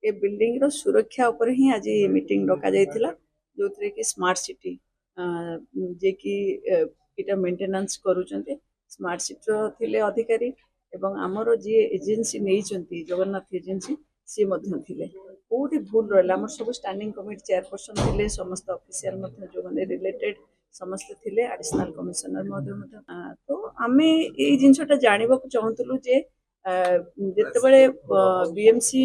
ए building रो सुरक्षा ऊपर ही आज ये मीटिंग डका जाइथिला जो कि स्मार्ट सिटी जे कि इटा मेंटेनेंस करूचंते स्मार्ट सिटी रो थिले अधिकारी एवं आमर जी एजेंसी नहीं जगन्नाथ एजेंसी सी मध्य थिले कोठी भूल रहला हमर सब स्टैंडिंग कमिटी चेयरपर्सन थिले समस्त ऑफिशियल मध्य जो माने रिलेटेड समस्त थिले एडिशनल कमिश्नर मध्य तो आमे ए जिंसटा जानिबा को चाहतलु जे ଯେତେବେଳେ ବିଏମସି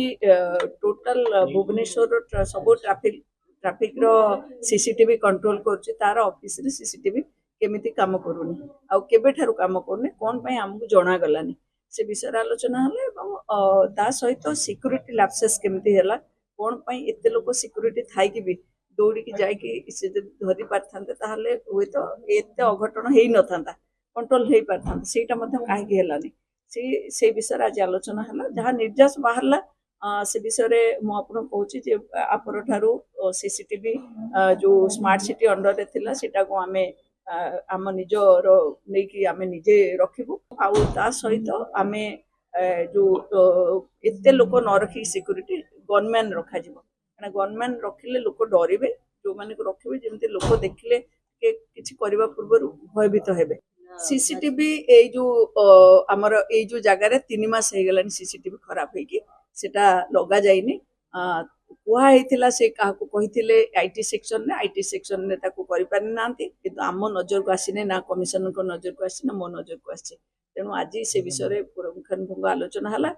ଟୋଟାଲ ଭୁବନେଶ୍ୱର ସବୁ ଟ୍ରାଫିକ ର ସିସିଟିଭି କଣ୍ଟ୍ରୋଲ କରୁଛି ତାର ଅଫିସରେ ସିସିଟିଭି କେମିତି କାମ କରୁନି ଆଉ କେବେଠାରୁ କାମ କରୁନି କଣ ପାଇଁ ଆମକୁ ଜଣାଗଲାନି ସେ ବିଷୟରେ ଆଲୋଚନା ହେଲା ଏବଂ ତା ସହିତ ସିକ୍ୟୁରିଟି ଲାପସେସ୍ କେମିତି ହେଲା କଣ ପାଇଁ ଏତେ ଲୋକ ସିକ୍ୟୁରିଟି ଥାଇକି ବି ଦୌଡ଼ିକି ଯାଇକି ସେ ଯଦି ଧରି ପାରିଥାନ୍ତେ ତାହେଲେ ହୁଏତ ଏତେ ଅଘଟଣ ହେଇନଥାନ୍ତା କଣ୍ଟ୍ରୋଲ ହେଇପାରିଥାନ୍ତା ସେଇଟା ମଧ୍ୟ କାହିଁକି ହେଲାନି से विषय आज आलोचना है जहाँ निर्देश बाहर से विषय मु आपन कहूँ जे आपन ठारू सीसीटीवी जो स्मार्ट सिटी अंडर रे थिला सेटा को आमे आम निजर नहीं आमे निजे रखिबू आउ ता सहित आमे जो एते लोक न रखी सिक्यूरिटी गनमैन रखा जिवो काना गनमैन रखिले लोक डरिबे जो माने को रखिबे जेमते लोक देखिले के किछि करबा पूर्व भयभीत हेबे सीसीटीवी जो आमर जो जगार 3 मास हो गलानी सीसीटीवी खराब होगी सेटा लगा जाइनी कहला से क्या कही आईटी सेक्शन ने आईटी सेक्शन ने करि पारि नांती किंतु आम नजर को आसीने ना कमिशनर को नजर को आसी ना मो नजर को आसी तेणु आज से विषय पुंखानुपुंख आलोचना है।